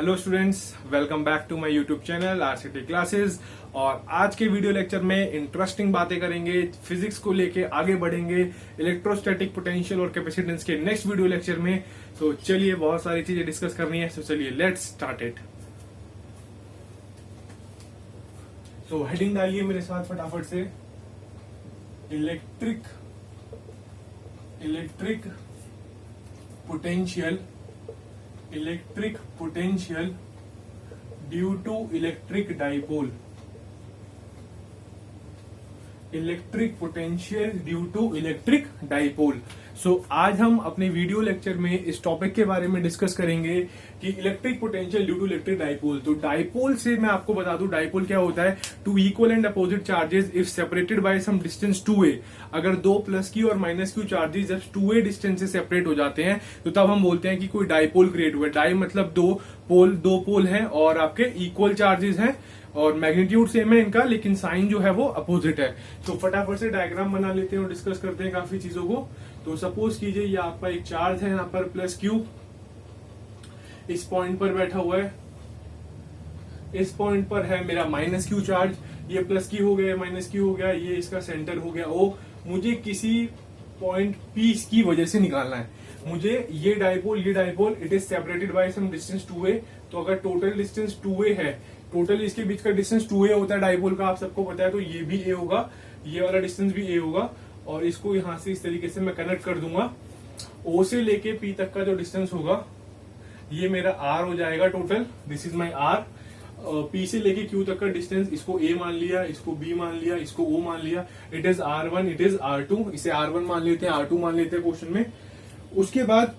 Hello students, welcome back to my YouTube channel RCT classes. और आज के video lecture में इंटरेस्टिंग बातें करेंगे, फिजिक्स को लेके आगे बढ़ेंगे इलेक्ट्रोस्टैटिक पोटेंशियल और कैपेसिटेंस के नेक्स्ट वीडियो लेक्चर में। तो चलिए, बहुत सारी चीजें डिस्कस करनी है, तो चलिए लेट्स स्टार्ट इट। तो हेडिंग डालिए मेरे साथ फटाफट से, electric potential due to electric dipole. Electric potential due to electric dipole. So आज हम अपने वीडियो लेक्चर में इस टॉपिक के बारे में डिस्कस करेंगे कि electric potential due to electric dipole. तो डाइपोल से मैं आपको बता दूं, डाइपोल क्या होता है? Two equal and opposite charges if separated by some distance 2a। अगर दो प्लस क्यू और माइनस क्यू चार्जेस जब 2a डिस्टेंस से सेपरेट हो जाते हैं तो तब हम बोलते हैं कि कोई डाइपोल क्रिएट हुआ है। डाई मतलब दो पोल हैं और आपके इक्वल चार्जेस हैं और मैग्नीट्यूड सेम है इनका, लेकिन साइन जो है वो अपोजिट है। तो फटाफट से डायग्राम बना लेते हैं और डिस्कस करते हैं काफी चीजों को। तो सपोज कीजिए ये आपका एक चार्ज है यहाँ पर प्लस क्यू, इस पॉइंट पर बैठा हुआ है। इस पॉइंट पर है मेरा माइनस क्यू चार्ज, ये प्लस क्यू हो गया, माइनस क्यू हो गया, ये इसका सेंटर हो गया ओ। मुझे किसी पॉइंट पी की वजह से निकालना है। मुझे ये dipole it is separated by some distance 2a। तो अगर टोटल डिस्टेंस 2a है, टोटल इसके बीच का डिस्टेंस 2a होता है डाइपोल का, आप सबको पता है। तो ये भी a होगा, ये वाला डिस्टेंस भी a होगा और इसको यहां से इस तरीके से मैं कनेक्ट कर दूंगा। o से लेके p तक का जो डिस्टेंस होगा ये मेरा r हो जाएगा total. This is my r। p से लेके q तक का डिस्टेंस, इसको a मान लिया, इसको b मान लिया, इसको o मान लिया। It is r1, it is r2। इसे r1 मान लेते हैं, r2 मान लेते हैं क्वेश्चन में। उसके बाद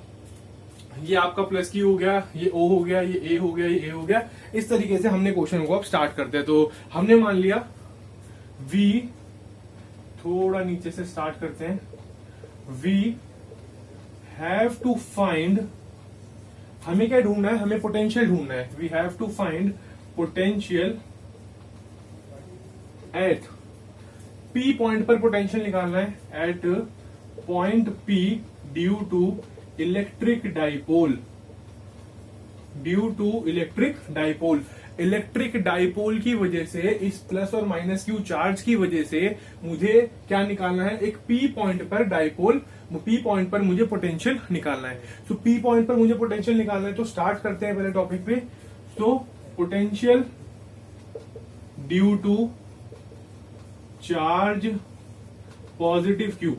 ये आपका प्लस क्यू हो गया, ये ओ हो गया, ये ए हो गया, ये ए हो गया। इस तरीके से हमने क्वेश्चन को अब स्टार्ट करते हैं। तो हमने मान लिया V, थोड़ा नीचे से स्टार्ट करते हैं। V हैव टू फाइंड, हमें क्या ढूंढना है? हमें पोटेंशियल ढूंढना है। We have to find potential at P point पर पोटेंशियल निकालना है, at point P due to electric dipole. Due to electric dipole, electric dipole की वजह से, इस प्लस और माइनस क्यू चार्ज की वजह से मुझे क्या निकालना है? एक P पॉइंट पर डाइपोल, P पॉइंट पर मुझे पोटेंशियल निकालना है। तो P पॉइंट पर मुझे पोटेंशियल निकालना है, तो स्टार्ट करते हैं पहले टॉपिक पे। तो potential due to charge positive Q.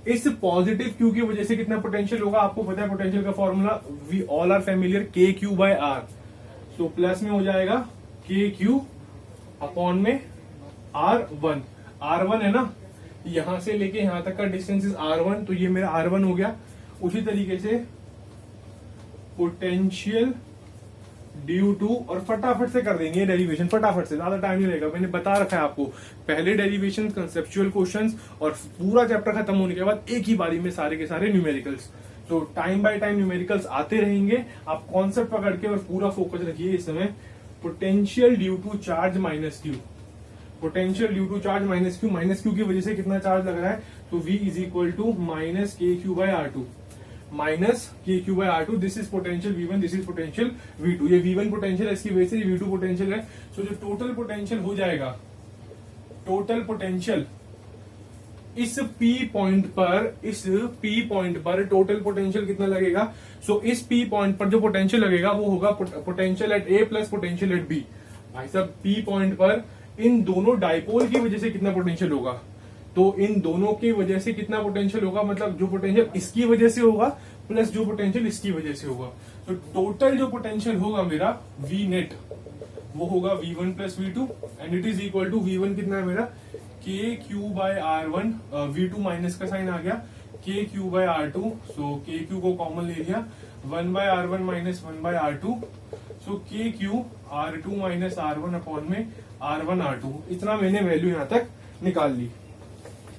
इस पॉजिटिव क्यू की वजह से कितना पोटेंशियल होगा? आपको पता है पोटेंशियल का formula, we all are familiar, K Q by R. तो प्लस में हो जाएगा के क्यू अपॉन में R1। R1 है ना, यहां से लेके यहां तक का डिस्टेंस इज R1, तो ये मेरा R1 हो गया। उसी तरीके से पोटेंशियल ड्यू टू, और फटाफट से कर देंगे डेरिवेशन, फटाफट से, ज्यादा टाइम नहीं लगेगा। मैंने बता रखा है आपको, पहले डेरिवेशन, कंसेप्चुअल क्वेश्चंस और पूरा चैप्टर खत्म होने के बाद एक ही बारी में सारे के सारे न्यूमेरिकल्स। तो टाइम बाय टाइम न्यूमेरिकल्स आते रहेंगे, आप कॉन्सेप्ट पकड़ के और पूरा फोकस रखिए इस समय। Potential due to charge minus Q, potential due to charge minus Q की वजह से कितना चार्ज लग रहा है? तो V is equal to minus K Q by R2, minus K Q by R2। This is potential V1, this is potential V2। ये V1 potential है, इसकी वजह से V2 पोटेंशियल है। सो जो टोटल पोटेंशियल हो जाएगा, टोटल पोटेंशियल इस P पॉइंट पर टोटल पोटेंशियल कितना लगेगा? सो इस P पॉइंट पर जो पोटेंशियल लगेगा वो होगा potential at A plus potential at B। भाई साहब, P पॉइंट पर इन दोनों डाइपोल की वजह से कितना पोटेंशियल होगा? तो इन दोनों की वजह से कितना पोटेंशियल होगा? मतलब जो पोटेंशियल इसकी वजह से होगा प्लस जो पोटेंशियल इसकी वजह से होगा। तो टोटल जो पोटेंशियल होगा मेरा V नेट, वो होगा V1 plus V2 and it is equal to V1 कितना है मेरा? K Q by R1, V2 minus का साइन आ गया, के क्यू बाय R2। सो के क्यू को कॉमन ले लिया, 1 bye R1 minus 1 bye R2। सो के q R2 minus R1 upon में R1 R2। इतना मैंने वैल्यू यहां तक निकाल ली,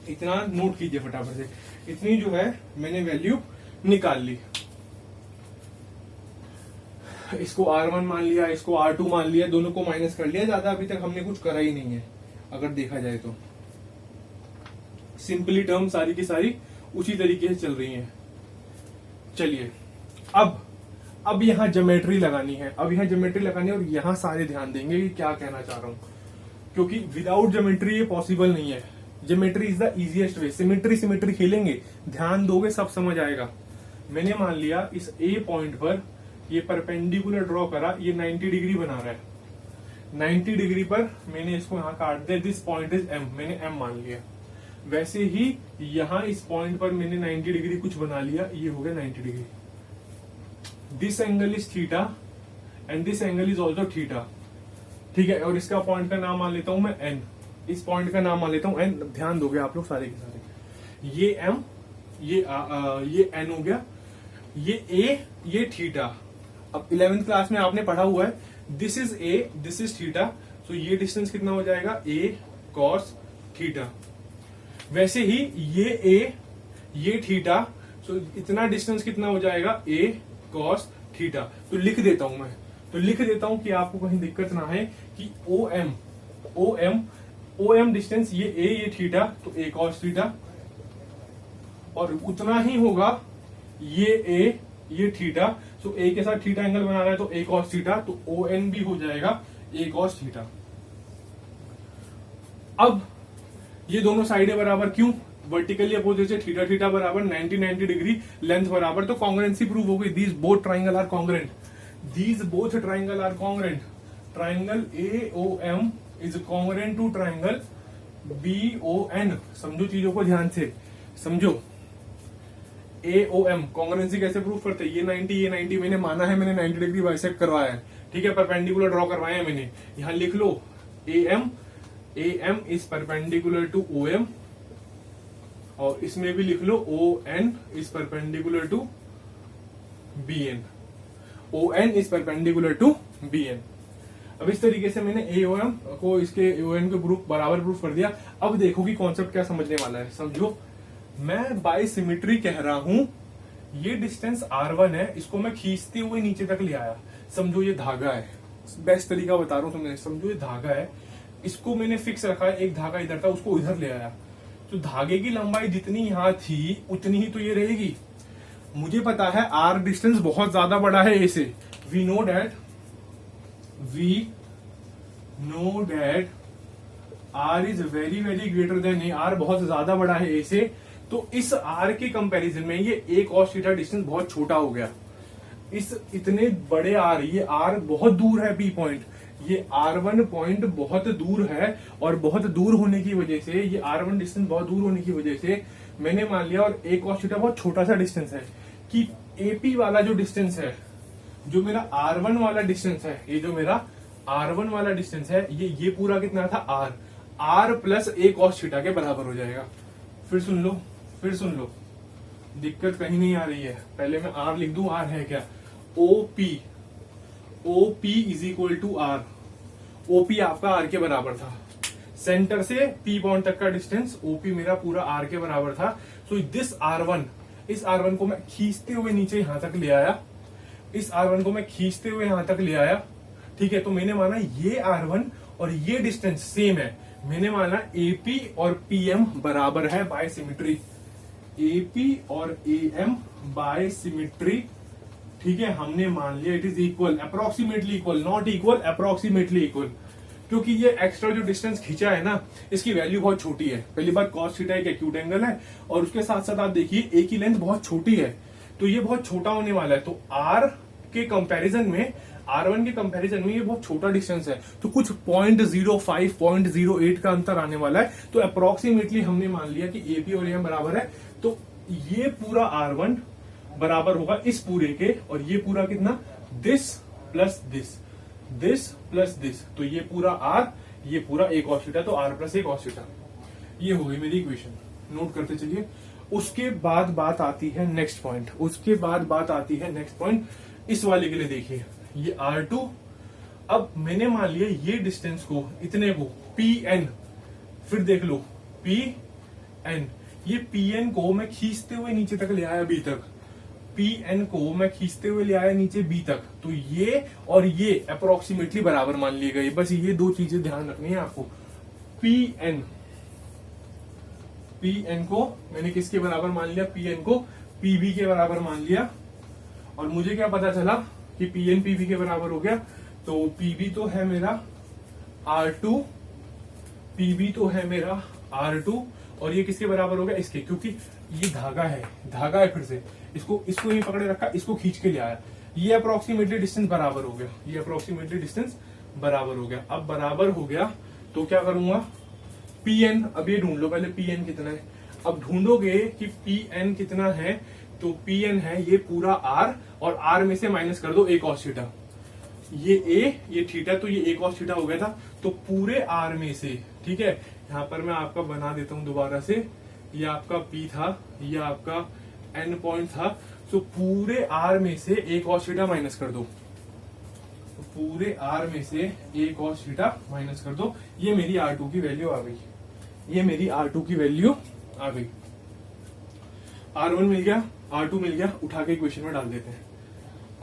इतना नोट कीजिए फटाफट से। इतनी जो है मैंने वैल्यू निकाल ली। इसको R1 मान लिया, इसको R2 मान लिया, दोनों को माइनस कर लिया। ज्यादा अभी तक हमने कुछ करा ही नहीं है अगर देखा जाए तो। सिंपली टर्म सारी की सारी उसी तरीके से चल रही हैं। चलिए अब अब यहाँ ज्योमेट्री लगानी है, अब यहाँ ज्योमेट्री लगानी है और यहाँ सारे ध्यान देंगे कि क्या कहना चाह रहा हूँ, क्योंकि विदाउट ज्योमेट्री ये पॉसिबल नहीं है। Geometry is the easiest way. Symmetry खेलेंगे, ध्यान दोगे, सब समझ आएगा। मैंने मान लिया इस ए पॉइंट पर ये परपेंडिकुलर ड्रॉ करा, ये 90 डिग्री बना रहा है। 90 डिग्री पर मैंने इसको यहाँ काट दिया, दिस पॉइंट इज एम, मैंने एम मान लिया। वैसे ही यहाँ इस पॉइंट पर मैंने 90 डिग्री कुछ बना लिया, ये हो गया 90 degree. This angle is theta and this angle is also theta, ठीक है। और इसका पॉइंट का नाम मान लेता हूं मैं एन, इस पॉइंट का नाम मान लेता हूं एन। ध्यान दोगे आप लोग सारे के सारे, ये एम, ये एन हो गया, ये ए, ये थीटा। अब 11th क्लास में आपने पढ़ा हुआ है, this is a, this is theta, तो ये डिस्टेंस कितना हो जाएगा, ए कॉस थीटा। वैसे ही ये ए, ये थीटा, तो इतना डिस्टेंस कितना हो जाएगा, ए कॉस थीटा। तो लिख देता हूं मैं, तो लिख देता हूं कि आपको कहीं दिक्कत ना है कि ओ एम डिस्टेंस, ये ए, ये थीटा, तो ए कॉस थीटा, और उतना ही होगा ये ए, ये थीटा, तो ए के साथ थीटा एंगल बना रहा है तो ए कॉस थीटा, तो ओ एन भी हो जाएगा ए कॉस थीटा। अब ये दोनों साइडें बराबर क्यों, वर्टिकली अपोजिट से थीटा थीटा बराबर 90 डिग्री, लेंथ बराबर, तो कॉन्ग्रुएंसी प्रूव हो गई। These both triangle are congruent, these both triangle are congruent. Triangle AOM is congruent to triangle BON। समझो चीजों को ध्यान से समझो। AOM कॉन्ग्रुएंसी कैसे प्रूव करते हैं, ये 90 मैंने माना है, मैंने 90 डिग्री बाइसेक्ट करवाया है, ठीक है, परपेंडिकुलर ड्रॉ करवाया है मैंने। यहां लिख लो AM is perpendicular to OM, और इसमें भी लिख लो ON is perpendicular to BN, ON is perpendicular to BN। अब इस तरीके से मैंने AOM को इसके ON के ग्रुप बराबर प्रूफ कर दिया। अब देखो कि कॉन्सेप्ट क्या समझने वाला है, समझो। मैं बाय सिमेट्री कह रहा हूं, ये डिस्टेंस R1 है, इसको मैं खींचते हुए नीचे तक ले आया। समझो ये धागा है, बेस्ट तरीका बता रहा हूं तुमने, समझो ये धागा है, इसको मैंने फिक्स रखा है, एक धागा इधर था, उसको इधर ले आया, तो धागे की लंबाई जितनी यहां थी उतनी ही तो ये रहेगी। मुझे पता है R डिस्टेंस बहुत ज्यादा बड़ा है ए से, we know that R is very very greater than A, R बहुत ज्यादा बड़ा है ए से, तो इस R के कंपैरिजन में ये ए कॉस थीटा डिस्टेंस बहुत छोटा हो गया। इस इतने बड़े R, ये R बहुत दूर है P पॉइंट, ये R1 पॉइंट बहुत दूर है, और बहुत दूर होने की वजह से, ये R1 डिस्टेंस बहुत दूर होने की वजह से मैंने मान लिया, और ए कॉस थीटा बहुत छोटा सा डिस्टेंस है, कि AP वाला जो डिस्टेंस है, जो मेरा R1 वाला डिस्टेंस है, ये जो मेरा R1 वाला डिस्टेंस है, ये पूरा कितना था, R plus a cos theta के बराबर हो जाएगा। फिर सुन लो, दिक्कत कहीं नहीं आ रही है। पहले मैं R लिख दूं, R है क्या, OP is equal to R। OP आपका R के बराबर था, सेंटर से P पॉइंट तक का डिस्टेंस OP मेरा पूरा R के बराबर था। सो दिस R1, इस R1 को मैं खींचते हुए नीचे यहां तक ले आया, इस R1 को मैं खींचते हुए यहां तक ले आया, ठीक है। तो मैंने माना ये R1 और ये डिस्टेंस सेम है, मैंने माना AP और PM बराबर है बाय सिमेट्री, AP और AM बाय सिमेट्री, ठीक है। हमने मान लिया it is equal, approximately equal, not equal, approximately equal, क्योंकि ये एक्स्ट्रा जो डिस्टेंस खींचा है ना, इसकी वैल्यू बहुत छोटी है। पहली बात, कॉस थीटा एक एक्यूट एंगल है, और उसके साथ साथ आप देखिए ए की लेंथ बहुत छोटी है, तो ये बहुत छोटा होने वाला है। तो R के कंपैरिजन में, R1 के कंपैरिजन में ये बहुत छोटा डिस्टेंस है, तो कुछ 0.05 0.08 का अंतर आने वाला है। तो अप्रोक्सीमेटली हमने मान लिया कि AP और AM बराबर है, तो ये पूरा R1 बराबर होगा इस पूरे के, और ये पूरा कितना, दिस प्लस दिस, तो ये पूरा R, ये पूरा ए कॉस थीटा, तो R plus a cos theta. ये हो गई मेरी इक्वेशन, नोट करते चलिए। उसके बाद बात आती है नेक्स्ट पॉइंट, इस वाले के लिए देखिए, ये R2। अब मैंने मान लिया ये डिस्टेंस को, इतने को PN, फिर देख लो PN, ये PN को मैं खींचते हुए नीचे तक ले आया B तक, PN को मैं खींचते हुए ले आया नीचे B तक, तो ये और ये अप्रोक्सीमेटली बराबर मान लिए गए। बस ये दो चीजें ध्यान रखनी है आपको। PN को मैंने किसके बराबर मान लिया, PN को PB के बराबर मान लिया, और मुझे क्या पता चला, कि पी एन पीवी के बराबर हो गया। तो पीबी तो है मेरा R2, पीबी तो है मेरा R2 और ये किसके बराबर हो गया, इसके, क्योंकि ये धागा है फिर से इसको ही पकड़े रखा, इसको खींच के ले आया। ये अप्रोक्सीमेटली डिस्टेंस बराबर हो गया, ये अप्रोक्सीमेटली डिस्टेंस बराबर हो गया। अब बराबर हो गया तो क्या करूंगा, Pn, अब ये ढूंढ लो पहले Pn कितना है। अब ढूंढोगे कि Pn कितना है, तो Pn है ये पूरा R और R में से माइनस कर दो a cos थीटा। ये a ये थीटा, तो ये a cos थीटा हो गया था। तो पूरे R में से, ठीक है, यहाँ पर मैं आपका बना देता हूं दोबारा से, ये आपका P था, ये आपका N पॉइंट था। तो पूरे R में से a cos थीटा माइनस कर दो, तो पूरे R में से a cos थीटा माइनस कर दो। ये मेरी R2 की वैल्यू आ गई, ये मेरी R2 की वैल्यू आ गई। R1 मिल गया, R2 मिल गया, उठा के इक्वेशन में डाल देते हैं।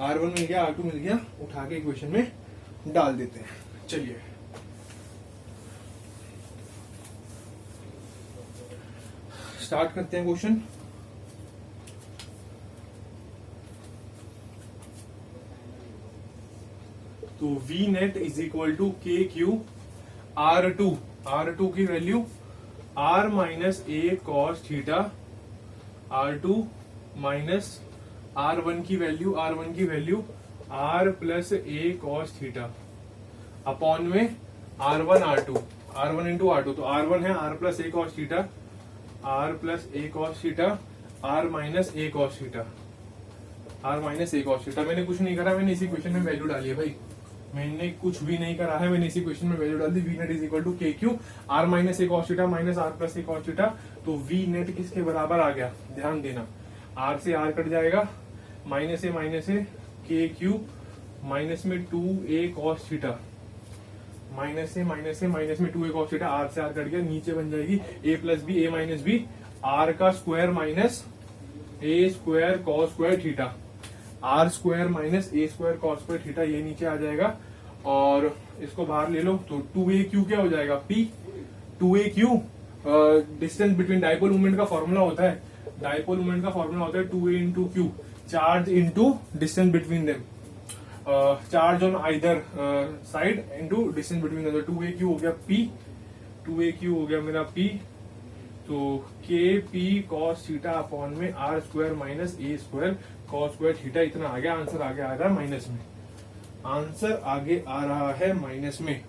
R1 मिल गया, R2 मिल गया, उठा के इक्वेशन में डाल देते हैं। चलिए स्टार्ट करते हैं क्वेश्चन। तो V net is equal to k q R2 की value R minus a cos theta, R2 minus R1 की value R plus a cos theta upon में R1 इंटू R2। तो R1 है R plus a cos theta, R plus a cos theta, R minus a cos theta, मैंने कुछ नहीं करा, मैंने इसी क्वेश्चन में वैल्यू डाली है भाई, मैंने कुछ भी नहीं करा है, मैंने इसी क्वेश्चन में वैल्यू डाल दी। V net is equal to k q R minus a cos theta minus R plus a cos theta. तो वी नेट किसके बराबर आ गया, ध्यान देना, R से R कट जाएगा, minus a k q minus में 2a कॉस थीटा, माइनस में 2a कॉस थीटा, R से R कट गया, नीचे बन जाएगी a plus B, a minus B, R का square minus a square cos square theta, R square minus a square cos square theta, ये नीचे आ जाएगा और इसको बाहर ले लो। तो 2aq क्या हो जाएगा, P 2aq distance between dipole movement का फॉर्मूला होता है, 2a into Q, charge into distance between them, charge on either side into distance between them. 2aq हो गया P, 2aq हो गया मेरा P। तो के पी कॉस थीटा अपॉन में R स्क्वायर माइनस ए स्क्वायर कॉस स्क्वायर थीटा, इतना आ गया। आंसर आगे आ रहा है माइनस में, आंसर आगे आ रहा है माइनस में।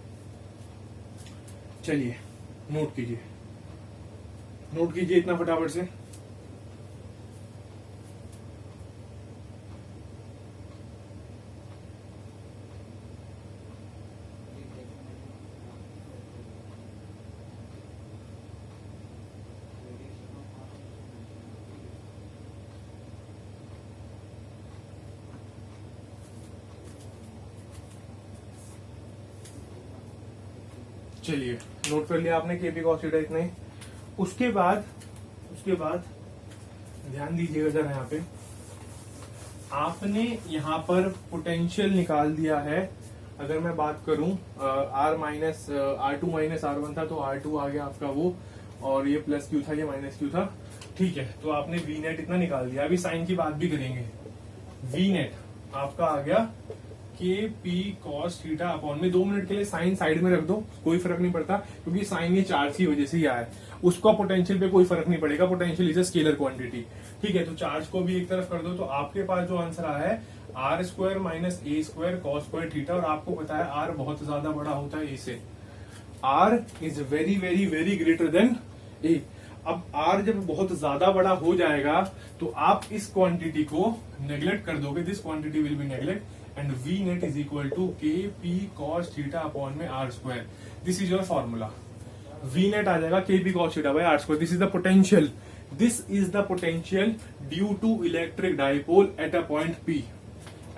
चलिए नोट कीजिए इतना फटाफट से। चलिए नोट कर लिया आपने केपी कॉस थीटा इतना ही। उसके बाद ध्यान दीजिएगा जरा, यहाँ पे आपने यहाँ पर पोटेंशियल निकाल दिया है। अगर मैं बात करूं R2 माइनस R1 था, तो R2 आ गया आपका वो, और ये प्लस क्यू था, ये माइनस क्यू था, ठीक है। तो आपने वी नेट इतना निकाल दिया। अभी साइन की बात भी करेंगे। वी नेट आपका आ गया के पी कॉस थीटा अपॉन में, 2 मिनट के लिए साइन साइड में रख दो, कोई फर्क नहीं पड़ता, क्योंकि साइन ये चार्ज की वजह से ही आया है, उसका पोटेंशियल पे कोई फर्क नहीं पड़ेगा, potential is a scalar quantity, ठीक है। तो चार्ज को भी एक तरफ कर दो, तो आपके पास जो आंसर आया है R स्क्वायर माइनस ए स्क्वायर कॉस स्क्वायर थीटा, और आपको पता है R बहुत ज्यादा बड़ा होता है ए से, R is very very very greater than a. अब R जब बहुत ज्यादा बड़ा हो जाएगा तो आप इस क्वांटिटी को नेग्लेक्ट कर दोगे, this quantity will be neglect, and V net is equal to Kp cos theta upon में R square. This is your formula. V net आ जाएगा Kp cos theta by R square. This is the potential. This is the potential due to electric dipole at a point P.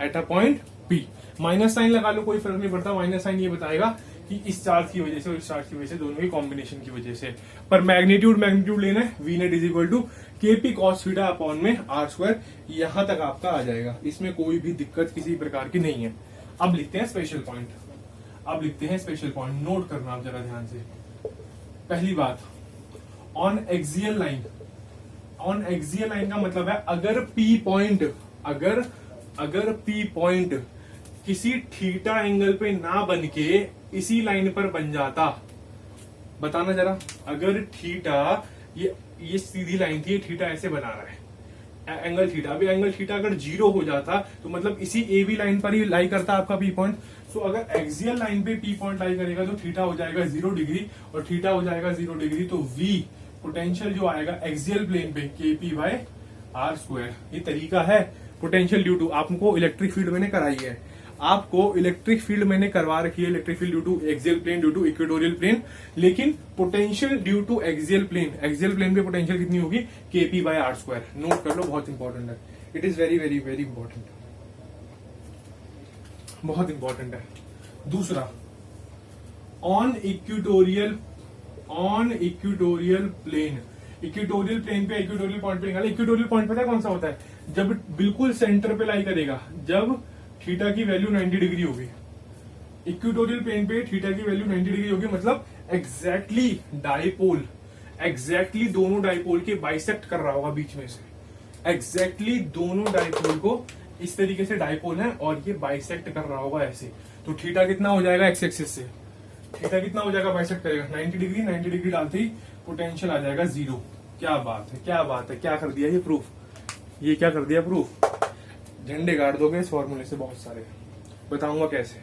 At a point P. Minus sign लगा लो, कोई फर्क नहीं पड़ता। Minus sign ये बताएगा कि इस चार्ज की वजह से और इस चार्ज की वजह से, दोनों की कॉम्बिनेशन की वजह से। पर मैग्नीट्यूड लेना है। V net is equal to Kp cos theta upon में R स्क्वायर, यहां तक आपका आ जाएगा, इसमें कोई भी दिक्कत किसी प्रकार की नहीं है। अब लिखते हैं स्पेशल पॉइंट, नोट करना आप जरा ध्यान से। पहली बात, ऑन एक्सियल लाइन का मतलब है अगर P पॉइंट किसी थीटा एंगल पे ना बन के इसी लाइन पर बन जाता, बताना जरा। अगर थीटा ये सीधी लाइन थी, थीटा ऐसे बना रहा है एंगल थीटा, अभी एंगल थीटा अगर 0 हो जाता तो मतलब इसी ए बी लाइन पर ही लाई करता आपका पी पॉइंट। सो अगर एक्सियल लाइन पे पी पॉइंट लाई करेगा तो थीटा हो जाएगा 0 डिग्री और थीटा हो जाएगा 0 डिग्री, तो वी पोटेंशियल जो आएगा एक्सियल प्लेन पे के पी बाय आर स्क्वायर। ये तरीका है पोटेंशियल ड्यू टू, आपको इलेक्ट्रिक फील्ड मैंने कराई है, आपको इलेक्ट्रिक फील्ड मैंने करवा रखी है, electric field due to axial plane, due to equatorial plane, लेकिन potential due to axial plane, axial plane पे पोटेंशियल कितनी होगी, k p by r square. Note कर लो, बहुत इंपॉर्टेंट है, it is very very very important, बहुत इंपॉर्टेंट है। दूसरा, on equatorial plane, equatorial plane पे इक्वेटोरियल पॉइंट पे निकाला। इक्वेटोरियल पॉइंट पता है कौन सा होता है, जब बिल्कुल सेंटर पे लाई करेगा, जब थीटा की वैल्यू 90 डिग्री होगी, इक्वेटोरियल प्लेन पे थीटा की वैल्यू 90 डिग्री होगी, मतलब एग्जैक्टली डाइपोल, एग्जैक्टली दोनों डाइपोल के बाइसेक्ट कर रहा होगा बीच में से, एग्जैक्टली दोनों डाइपोल को इस तरीके से डाइपोल है और ये बाइसेक्ट कर रहा होगा ऐसे, तो थीटा कितना हो जाएगा एक्स एक्सिस से, थीटा कितना हो जाएगा बाइसेक्ट करेगा 90 डिग्री, 90 डिग्री डालते ही पोटेंशियल आ जाएगा 0। क्या बात है, क्या बात है, क्या कर दिया ये प्रूफ, ये क्या कर दिया प्रूफ, झंडे गाड़ दोगे इस फॉर्मूले से बहुत सारे, बताऊंगा कैसे।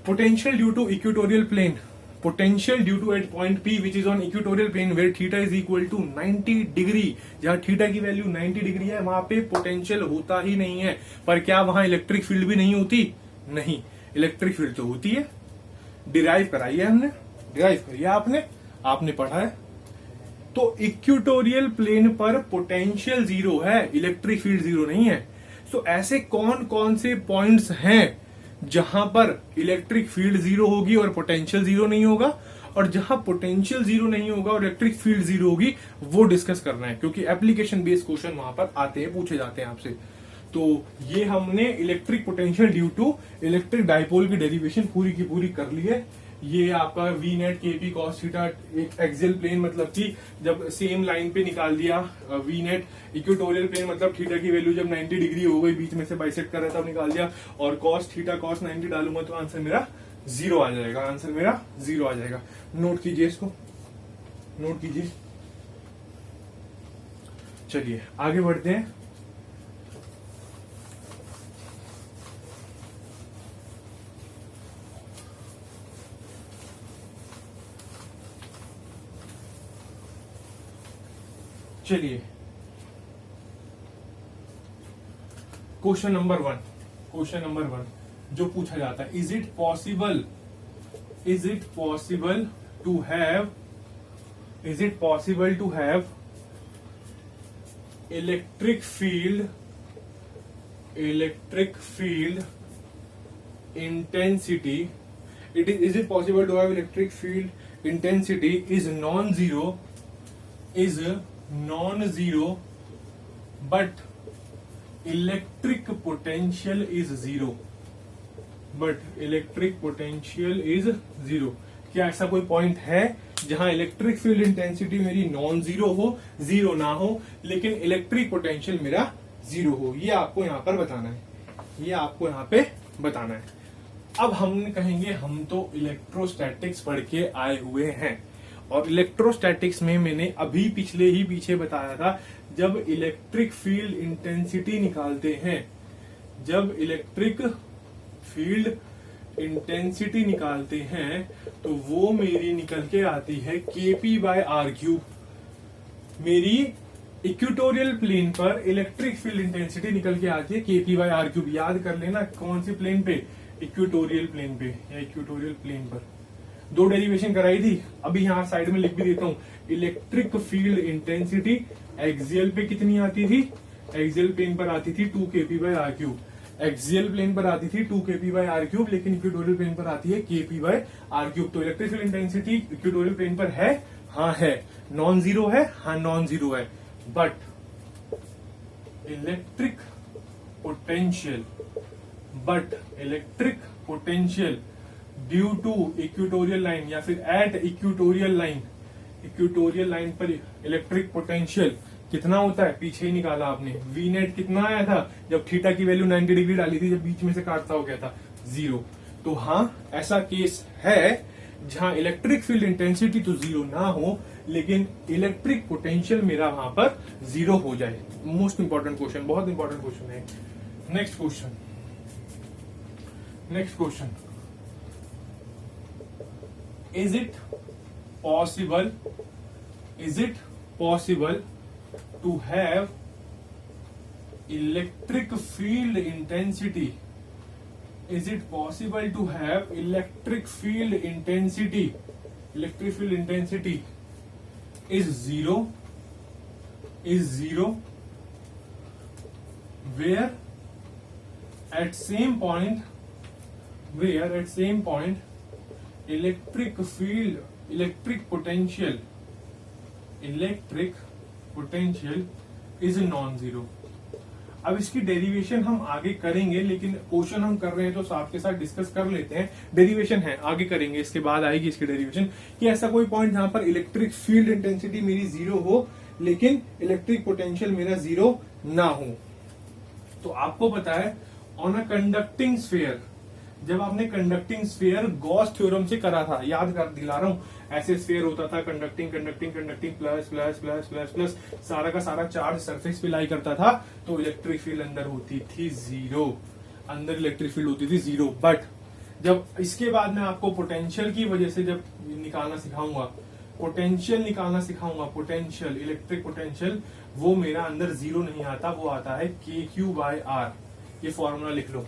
Potential due to equatorial plane, potential due to at point P which is on equatorial plane where theta is equal to 90 degree, जहां थीटा की वैल्यू 90 डिग्री है वहां पे पोटेंशियल होता ही नहीं है। पर क्या वहां इलेक्ट्रिक फील्ड भी नहीं होती, नहीं, इलेक्ट्रिक फील्ड तो होती है, डिराइव कराई है हमने, डिराइव करी है आपने पढ़ा है। तो इक्वेटोरियल प्लेन पर पोटेंशियल 0 है, इलेक्ट्रिक फील्ड 0 नहीं है। सो ऐसे कौन कौन से पॉइंट्स हैं जहां पर इलेक्ट्रिक फील्ड 0 होगी और पोटेंशियल 0 नहीं होगा, और जहां पोटेंशियल 0 नहीं होगा और इलेक्ट्रिक फील्ड 0 होगी, वो डिस्कस करना है, क्योंकि एप्लीकेशन बेस्ड क्वेश्चन वहां पर आते हैं, पूछे जाते हैं आपसे। तो ये हमने electric potential due to electric dipole की डेरिवेशन पूरी की पूरी कर ली है। ये आपका V net K P cos theta एक एक्सियल प्लेन, मतलब कि जब सेम लाइन पे निकाल दिया वी नेट, इक्वेटोरियल प्लेन मतलब थीटा की वैल्यू जब 90 डिग्री हो गई, बीच में से बाइसेक्ट कर रहा था, तब निकाल दिया, और कॉस थीटा कॉस 90 डालूंगा तो आंसर मेरा 0 आ जाएगा, आंसर मेरा 0 आ जाएगा। नोट कीजिए इसको, नोट कीजिए। चलिए आगे बढ़ते हैं। चलिए क्वेश्चन नंबर 1 जो पूछा जाता है, is it possible to have electric field intensity, is it possible to have electric field intensity is non-zero but electric potential is zero, क्या ऐसा कोई पॉइंट है जहां इलेक्ट्रिक फील्ड इंटेंसिटी मेरी नॉन जीरो हो, जीरो ना हो, लेकिन इलेक्ट्रिक पोटेंशियल मेरा 0 हो? ये आपको यहां पर बताना है, ये आपको यहां पे बताना है। अब हम कहेंगे हम तो इलेक्ट्रोस्टैटिक्स पढ़ के आए हुए हैं, और इलेक्ट्रोस्टैटिक्स में मैंने अभी पीछे बताया था, जब इलेक्ट्रिक फील्ड इंटेंसिटी निकालते हैं, जब इलेक्ट्रिक फील्ड इंटेंसिटी निकालते हैं तो वो मेरी निकल के आती है केपी बाय आर क्यूब। मेरी इक्वेटोरियल प्लेन पर इलेक्ट्रिक फील्ड इंटेंसिटी निकल के आती है केपी बाय आर क्यूब। याद कर लेना कौन सी प्लेन पे, इक्वेटोरियल प्लेन पे या इक्वेटोरियल प्लेन पर। 2 डेरिवेशन कराई थी, अभी यहां साइड में लिख भी देता हूं। इलेक्ट्रिक फील्ड इंटेंसिटी एक्सियल पे कितनी आती थी, एक्सियल प्लेन पर आती थी 2 KP by R cube, axial plane पर आती थी 2 केपी बाय आर क्यूब, लेकिन इक्वेटोरियल प्लेन पर आती है केपी बाय आर क्यूब। तो electric field intensity equatorial plane पर है, हाँ है, नॉन जीरो है, हाँ नॉन जीरो है, but electric potential due to equatorial line या फिर एट इक्वेटोरियल लाइन पर इलेक्ट्रिक पोटेंशियल कितना होता है, पीछे ही निकाला आपने। वी नेट कितना आया था जब थीटा की वैल्यू 90 डिग्री डाली थी, जब बीच में से काटता हो गया था 0। तो हाँ, ऐसा केस है जहां इलेक्ट्रिक फील्ड इंटेंसिटी तो 0 ना हो, लेकिन इलेक्ट्रिक पोटेंशियल मेरा वहां पर 0 हो जाए। मोस्ट इंपॉर्टेंट क्वेश्चन, बहुत इंपॉर्टेंट क्वेश्चन है। Next question, is it possible to have electric field intensity? Is it possible to have electric field intensity? Electric field intensity is zero where at same point electric potential is non-zero। अब इसकी derivation हम आगे करेंगे, लेकिन question हम कर रहे हैं तो साथ के साथ डिस्कस कर लेते हैं। डेरिवेशन है, आगे करेंगे, इसके बाद आएगी इसकी डेरिवेशन, कि ऐसा कोई पॉइंट जहां पर इलेक्ट्रिक फील्ड इंटेंसिटी मेरी 0 हो लेकिन इलेक्ट्रिक पोटेंशियल मेरा 0 ना हो। तो आपको पता है, ऑन अ कंडक्टिंग स्फीयर, जब आपने कंडक्टिंग स्फीयर गॉस थ्योरम से करा था, याद कर दिला रहा हूं, ऐसे स्फीयर होता था, conducting plus plus plus plus plus, सारा का सारा चार्ज सरफेस पे लाई करता था, तो इलेक्ट्रिक फील्ड अंदर होती थी 0, अंदर इलेक्ट्रिक फील्ड होती थी 0। बट जब इसके बाद मैं आपको पोटेंशियल की वजह से जब निकालना सिखाऊंगा, पोटेंशियल इलेक्ट्रिक पोटेंशियल, वो मेरा अंदर 0 नहीं आता, वो आता है KQ/R। ये फॉर्मूला लिख लो,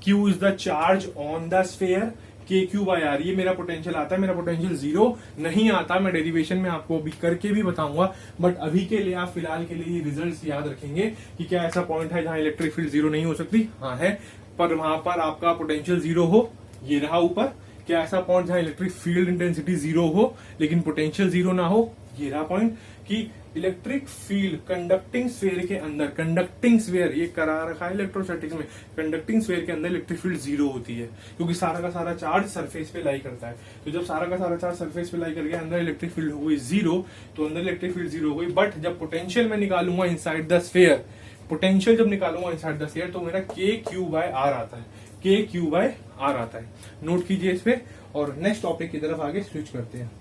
Q is the charge on the sphere, KQ/R, ये मेरा पोटेंशियल आता है। मेरा पोटेंशियल 0 नहीं आता, मैं डेरिवेशन में आपको अभी करके भी बताऊंगा, बट अभी के लिए आप फिलहाल के लिए ये रिजल्ट्स याद रखेंगे कि क्या ऐसा पॉइंट है जहां इलेक्ट्रिक फील्ड 0 नहीं हो सकती। हाँ है, पर वहां पर आपका पोटेंशियल 0 हो, ये रहा ऊपर। क्या ऐसा पॉइंट जहां इलेक्ट्रिक फील्ड इंटेंसिटी 0 हो लेकिन पोटेंशियल 0 ना हो, ये रहा पॉइंट। कि इलेक्ट्रिक फील्ड कंडक्टिंग स्फीयर के अंदर, कंडक्टिंग स्फीयर ये करा रखा है इलेक्ट्रोस्टैटिक्स में, कंडक्टिंग स्फीयर के अंदर इलेक्ट्रिक फील्ड 0 होती है, क्योंकि सारा का सारा चार्ज सरफेस पे लाई करता है। तो जब सारा का सारा चार्ज सरफेस पे लाई करके अंदर इलेक्ट्रिक फील्ड हो गई 0, तो अंदर इलेक्ट्रिक फील्ड 0 हो गई। बट जब पोटेंशियल में निकालूंगा इनसाइड द स्फीयर, पोटेंशियल जब निकालूंगा इनसाइड द स्फीयर, तो मेरा KQ/R आता है, KQ/R आता है। नोट कीजिए इस पे, और नेक्स्ट टॉपिक की तरफ आगे स्विच करते हैं।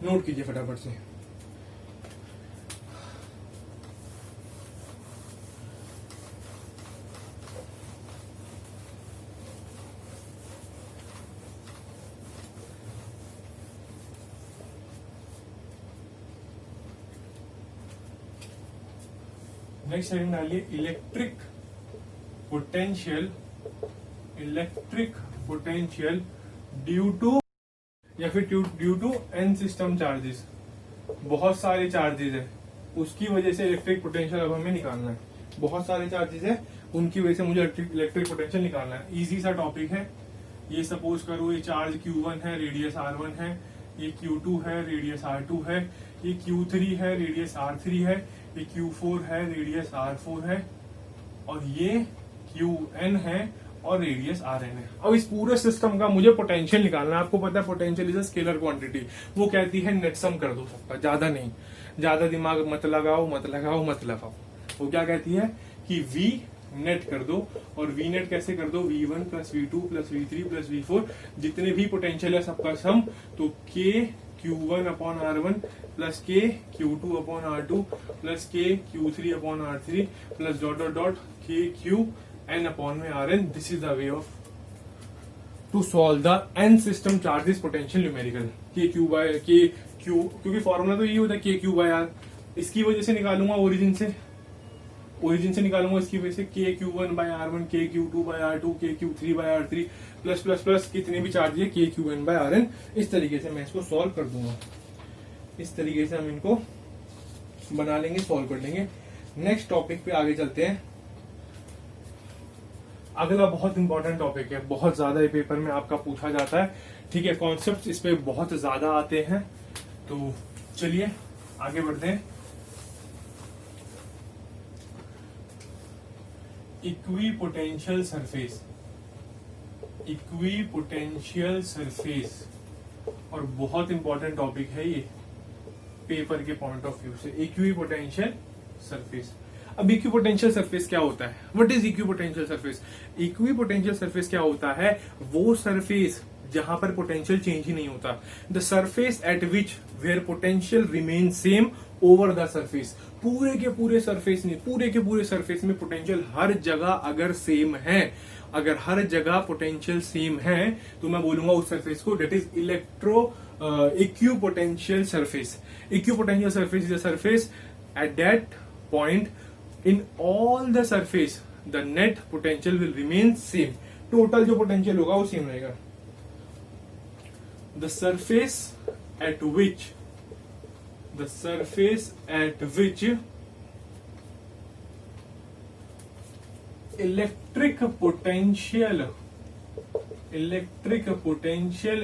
नोट कीजिए फटाफट से। नेक्स्ट हेडिंग डालिए, इलेक्ट्रिक पोटेंशियल ड्यू टू, या फिर due to n system charges. बहुत सारे चार्जेस है, उसकी वजह से इलेक्ट्रिक पोटेंशियल अब हमें निकालना है। बहुत सारे चार्जेस है, उनकी वजह से मुझे इलेक्ट्रिक पोटेंशियल निकालना है। इजी सा टॉपिक है। ये सपोज करो, ये चार्ज Q1 है, रेडियस R1 है, ये Q2 है, रेडियस R2 है, ये Q3 है, रेडियस R3 है, ये Q4 है, रेडियस R4 है, और ये Qn है और रेडियस Rn है। अब इस पूरे सिस्टम का मुझे पोटेंशियल निकालना है। आपको पता है potential is a scalar quantity, वो कहती है नेट सम कर दो सबका, ज्यादा नहीं, ज्यादा दिमाग मत लगाओ। वो क्या कहती है कि V नेट कर दो, और V नेट कैसे कर दो, V1 plus V2 plus V3 plus V4, जितने भी पोटेंशियल है सबका सम, तो K Q1/R1 plus K Q2/R2 plus K Q3/R3 plus dot dot dot K Qn/Rn। This is the way of to solve the n system charges potential numerical. क्योंकि formula तो यही होता है KQ/R। इसकी वजह से निकालूंगा, ओरिजिन से निकालूंगा, इसकी वजह से KQ1/R1, KQ2/R2, KQ3/R3 plus plus plus कितने भी चार्ज है KQn/Rn। इस तरीके से मैं इसको सॉल्व कर दूंगा। इस तरीके से हम इनको बना लेंगे, सॉल्व कर लेंगे। नेक्स्ट टॉपिक पे आगे चलते हैं। अगला बहुत इंपॉर्टेंट टॉपिक है, बहुत ज्यादा ये पेपर में आपका पूछा जाता है। ठीक है, कॉन्सेप्ट इस पे बहुत ज्यादा आते हैं। तो चलिए आगे बढ़ते हैं। इक्विपोटेंशियल सरफेस, और बहुत इंपॉर्टेंट टॉपिक है ये। पेपर के पॉइंट ऑफ व्यू से इक्विपोटेंशियल सरफेस। अब इक्विपोटेंशियल सरफेस क्या होता है? What is equipotential surface? Equipotential surface क्या होता है? वो सरफेस जहां पर पोटेंशियल चेंज ही नहीं होता। The surface at which where potential remain same over the surface. पूरे के पूरे सरफेस में पोटेंशियल हर जगह अगर सेम है, अगर हर जगह पोटेंशियल सेम है, तो मैं बोलूंगा उस सरफेस को that is equipotential surface. Equipotential surface is a surface at that point in all the surface the net potential will remain same. Total जो पोटेंशियल होगा वो सेम रहेगा। The surface at which electric potential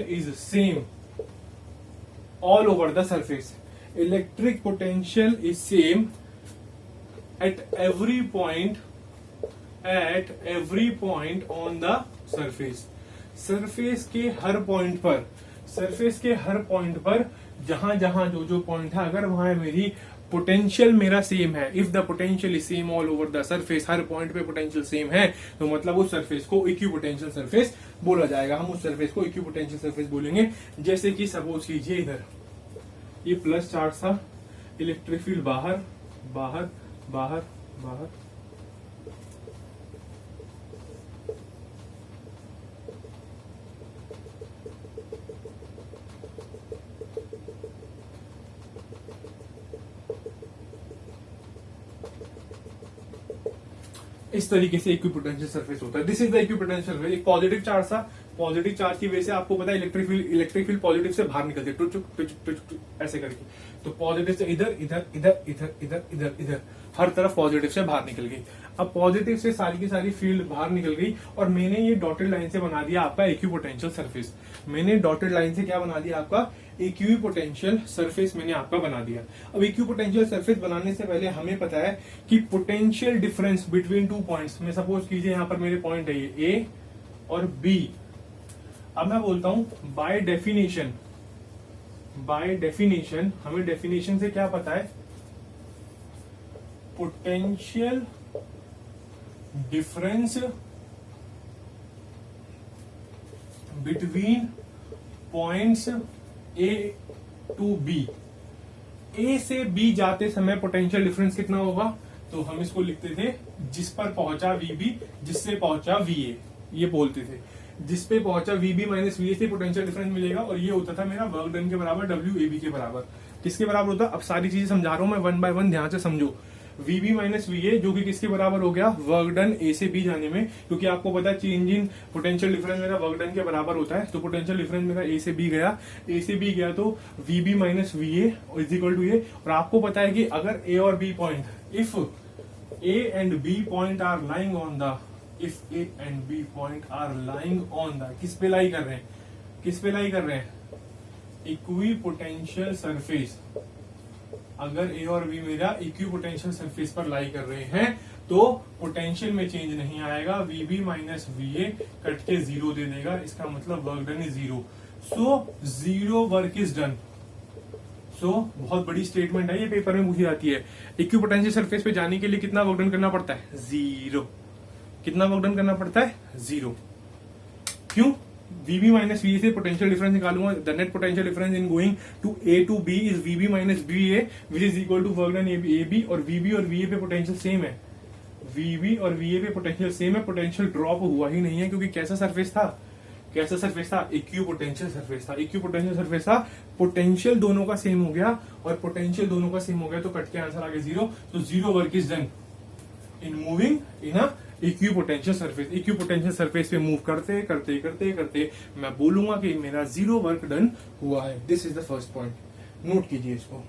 is same all over the surface. Electric potential is same at every point on the surface. Surface के हर point पर जहां जहां जो point है, अगर वहां मेरी पोटेंशियल मेरा सेम है, if the potential is same all over the surface, her point पे पोटेंशियल सेम है, तो मतलब उस सरफेस को इक्विपोटेंशियल सरफेस बोला जाएगा। हम उस सरफेस को इक्विपोटेंशियल सरफेस बोलेंगे। जैसे कि सपोज कीजिए इधर ये प्लस चार्ज था, इलेक्ट्रिक फील्ड बाहर बाहर बाहर बाहर, इस तरीके से इक्विपोटेंशियल सरफेस होता है। This is the equipotential surface. एक पॉजिटिव चार्ज था, पॉजिटिव चार्ज की वजह से आपको पता है इलेक्ट्रिक फील्ड पॉजिटिव से बाहर निकलती है, टुक टुक टुक टुक टुक ऐसे करके। तो पॉजिटिव से इधर इधर इधर इधर इधर इधर इधर हर तरफ पॉजिटिव से बाहर निकल गई। अब पॉजिटिव से सारी की सारी फील्ड बाहर निकल गई और मैंने ये डॉटेड लाइन से बना दिया आपका इक्विपोटेंशियल सरफेस। मैंने डॉटेड लाइन से क्या बना दिया? आपका इक्विपोटेंशियल सरफेस मैंने आपका बना दिया। अब इक्विपोटेंशियल सरफेस बनाने से पहले हमें पता है कि potential difference between two points में, सपोज कीजिए यहां पर मेरे पॉइंट है ये ए और बी। अब मैं बोलता हूं बाय डेफिनेशन हमें डेफिनेशन से क्या पता है? Potential difference between points a to b. A से बी जाते समय पोटेंशियल डिफरेंस कितना होगा? तो हम इसको लिखते थे जिस पर पहुंचा वीबी जिससे पहुंचा वीए, ये बोलते थे जिस पे पहुंचा वीबी माइनस वीए से पोटेंशियल डिफरेंस मिलेगा। और ये होता था मेरा वर्क डन के बराबर डब्ल्यू ए बी के बराबर। किसके बराबर होता? अब सारी चीजें समझा रहा हूं मैं वन बाय वन, ध्यान से समझो। वीबी माइनस वीए जो कि किसके बराबर हो गया? वर्क डन ए से बी जाने में, क्योंकि आपको पता है चेंज इन पोटेंशियल डिफरेंस मेरा वर्क डन के बराबर होता है। तो पोटेंशियल डिफरेंस मेरा ए से बी गया, तो v b minus v a is equal to a. और आपको पता है कि अगर ए और b point, if a and b point are lying on the, किस पे लाई कर रहे हैं? Equipotential surface. अगर ए और बी मेरा इक्विपोटेंशियल सरफेस पर लाई कर रहे हैं तो पोटेंशियल में चेंज नहीं आएगा। वीबी माइनस वीए कट के जीरो दे देगा, इसका मतलब work done is zero. So zero work is done. So बहुत बड़ी स्टेटमेंट है, ये पेपर में पूछी जाती है। इक्विपोटेंशियल सरफेस पे जाने के लिए कितना वर्क डन करना पड़ता है? जीरो। कितना वर्क डन करना पड़ता है? जीरो। क्यों? वीबी माइनस वी से पोटेंशियल डिफरेंस निकालूंगा। The net potential difference in going to A to B is VB minus B A which is equal to work done A B. और VB और वीए पे potential same है, वीबी और वीए पे potential same है। Potential drop हुआ ही नहीं है, क्योंकि कैसा सरफेस था? इक्विपोटेंशियल सरफेस था। पोटेंशियल दोनों का सेम हो गया, और पोटेंशियल दोनों का सेम हो गया तो कट के आंसर आ गया जीरो। तो zero work is done in moving in a equipotential surface पे मूव करते करते करते करते मैं बोलूंगा कि मेरा जीरो वर्क डन हुआ है। This is the first point. Note कीजिए इसको।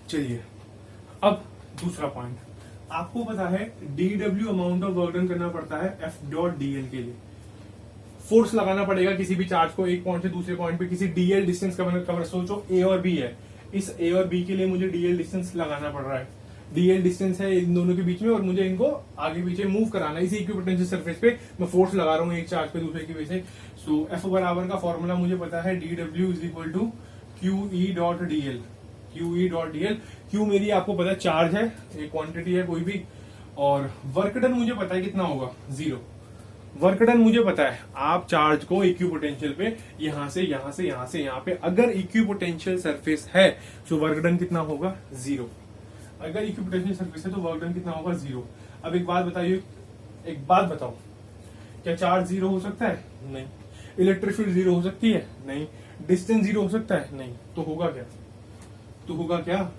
चलिए अब दूसरा पॉइंट। आपको पता है DW amount of work done करना पड़ता है एफ डॉट डीएल के लिए। फोर्स लगाना पड़ेगा किसी भी चार्ज को एक पॉइंट से दूसरे पॉइंट पे, किसी डीएल डिस्टेंस कवर सोचो ए और बी है, इस ए और बी के लिए मुझे डीएल डिस्टेंस लगाना पड़ रहा है, डीएल डिस्टेंस है इन दोनों के बीच में और मुझे इनको आगे पीछे मूव कराना है। इसी इक्विपोटेंशियल सरफेस पे मैं फोर्स लगा रहा हूँ एक चार्ज पे दूसरे की वजह से। सो एफ बराबर का फॉर्मूला मुझे पता है D W is equal to Q E dot DL, Q E dot DL. Q मेरी आपको पता है चार्ज है, एक क्वांटिटी है कोई भी, और वर्क डन मुझे पता है कितना होगा, 0। वर्क डन मुझे पता है, आप चार्ज को इक्विपोटेंशियल पे यहां से यहां से यहां से यहां पे, अगर इक्विपोटेंशियल सरफेस है तो वर्क डन कितना होगा, 0। अगर इक्विपोटेंशियल सरफेस है तो वर्क डन कितना होगा, 0। अब एक बात बताइए, एक बात बताओ, क्या चार्ज 0 हो सकता है, नहीं। इलेक्ट्रिक फील्ड 0 हो सकती है, नहीं। डिस्टेंस 0 हो सकता है, नहीं। तो होगा क्या, तो होगा क्या,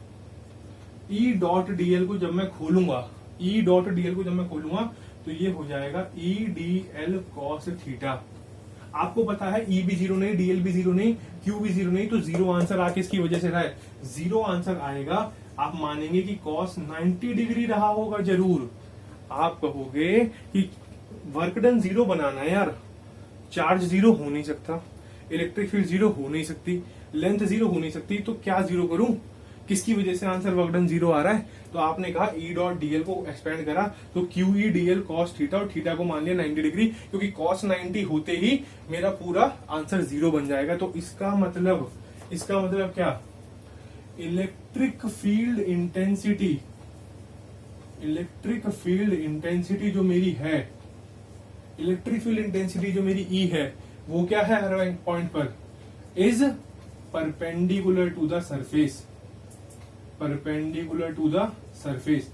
ई डॉट डीएल को जब मैं खोलूंगा, ई डॉट डीएल को जब मैं खोलूंगा तो ये हो जाएगा ई डी एल कॉस थीटा। आपको पता है ई भी 0 नहीं, डीएल भी 0 नहीं, क्यू भी 0 नहीं, तो 0 आंसर आके इसकी वजह से रहा है, 0 आंसर आएगा। आप मानेंगे कि कॉस 90 डिग्री रहा होगा जरूर। आप कहोगे कि वर्क डन 0 बनाना है यार, चार्ज 0 हो नहीं सकता, इलेक्ट्रिक फील्ड 0 हो नहीं सकती, लेंथ 0 हो नहीं सकती, तो क्या 0 करूं, किसकी वजह से आंसर वर्क डन 0 आ रहा है। तो आपने कहा ई डॉट डीएल को एक्सपेंड करा तो Q E DL cos theta, और थीटा को मान लिया 90 डिग्री, क्योंकि कॉस 90 होते ही मेरा पूरा आंसर 0 बन जाएगा। तो इसका मतलब क्या, electric field intensity, electric field intensity जो मेरी है, इलेक्ट्रिक फील्ड इंटेंसिटी जो मेरी ई है, वो क्या है हर पॉइंट पर, is perpendicular to the surface, perpendicular to the surface.